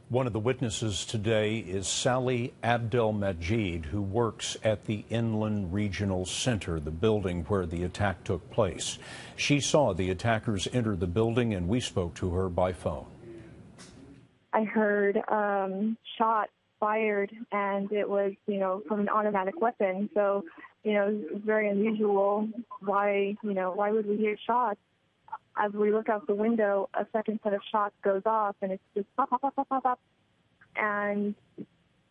One of the witnesses today is Sally Abdelmajid, who works at the Inland Regional Center, the building where the attack took place. She saw the attackers enter the building, and we spoke to her by phone. I heard shots fired, and it was, from an automatic weapon. So, it's very unusual. Why would we hear shots? As we look out the window, a second set of shots goes off, and it's just pop, pop, pop, pop, pop, pop. And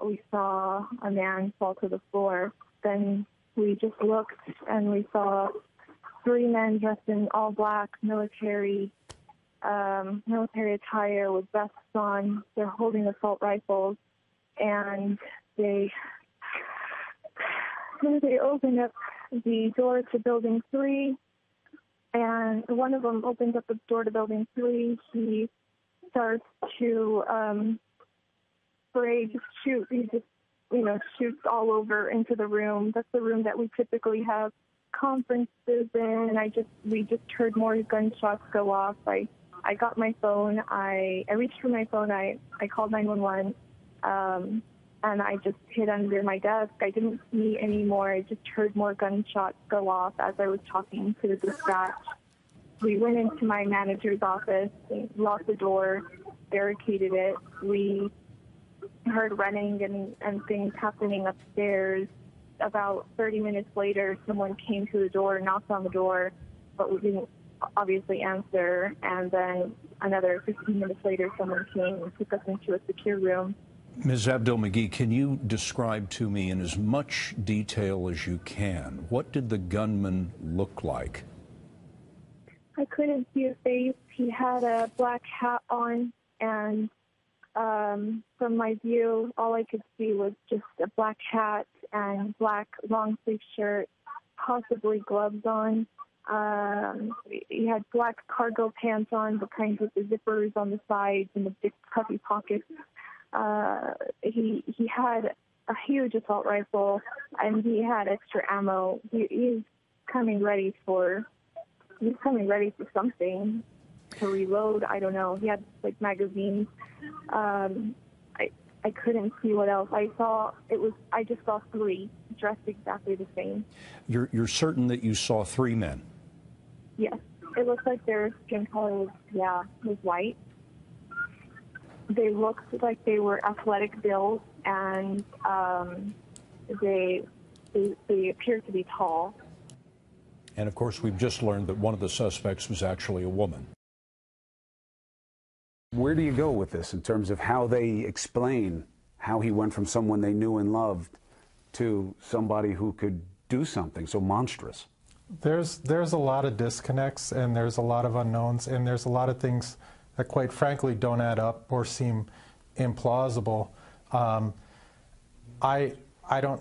we saw a man fall to the floor. Then we just looked, and we saw three men dressed in all black military attire with vests on. They're holding assault rifles, and they opened up the door to Building 3. And one of them opens up the door to Building 3. He starts to shoot. He just, shoots all over into the room. That's the room that we typically have conferences in. And we just heard more gunshots go off. I got my phone. I reached for my phone. I called 911. And I just hid under my desk. I didn't see any more. I just heard more gunshots go off as I was talking to the dispatch. We went into my manager's office, locked the door, barricaded it. We heard running and things happening upstairs. About 30 minutes later, someone came to the door, knocked on the door, but we didn't obviously answer. And then another 15 minutes later, someone came and took us into a secure room. Ms. Abdelmajid, can you describe to me in as much detail as you can, what did the gunman look like? I couldn't see his face. He had a black hat on, and from my view, all I could see was just a black hat and black long-sleeve shirt, possibly gloves on. He had black cargo pants on, the kinds with the zippers on the sides and the big puffy pockets. He had a huge assault rifle, and he had extra ammo. He's coming ready for something, to reload. I don't know. He had magazines. I couldn't see what else. I just saw three dressed exactly the same. You're certain that you saw three men? Yes. It looks like their skin color was white. They looked like they were athletic build, and they appeared to be tall. And of course, we've just learned that one of the suspects was actually a woman. Where do you go with this in terms of how they explain how he went from someone they knew and loved to somebody who could do something so monstrous? There's a lot of disconnects, and there's a lot of unknowns, and there's a lot of things that quite frankly don't add up or seem implausible.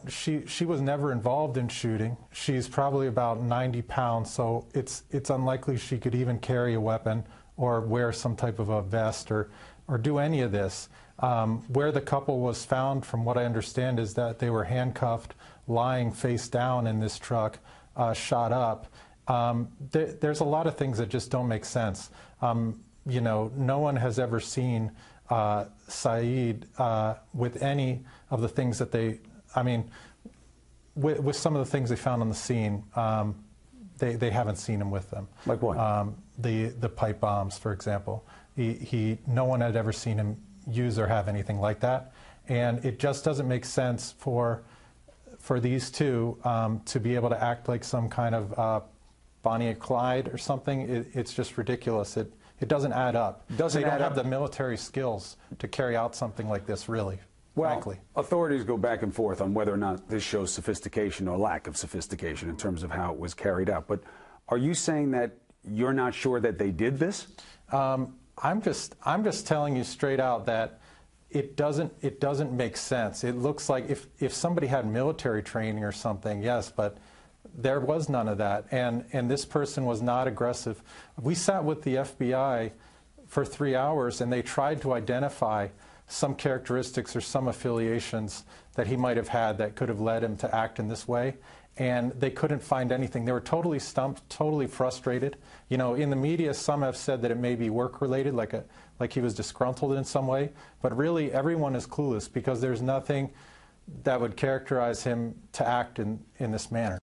She was never involved in shooting. She's probably about 90 pounds, so it's unlikely she could even carry a weapon or wear some type of a vest or do any of this. Where the couple was found, from what I understand, is that they were handcuffed, lying face down in this truck, shot up. There's a lot of things that just don't make sense. No one has ever seen Saeed with any of the things that with some of the things they found on the scene, they haven't seen him with them. Like what? The pipe bombs, for example. No one had ever seen him use or have anything like that, and it just doesn't make sense for these two to be able to act like some kind of Bonnie and Clyde or something. It's just ridiculous. It doesn't add up. They don't have the military skills to carry out something like this, really, frankly. Authorities go back and forth on whether or not this shows sophistication or lack of sophistication in terms of how it was carried out. But are you saying that you're not sure that they did this? I'm just telling you straight out that it doesn't make sense. It looks like if somebody had military training or something, yes, but there was none of that, and this person was not aggressive. We sat with the FBI for 3 hours, and they tried to identify some characteristics or some affiliations that he might have had that could have led him to act in this way, and they couldn't find anything. They were totally stumped, totally frustrated. You know, in the media, some have said that it may be work-related, like he was disgruntled in some way, but really everyone is clueless because there's nothing that would characterize him to act in this manner.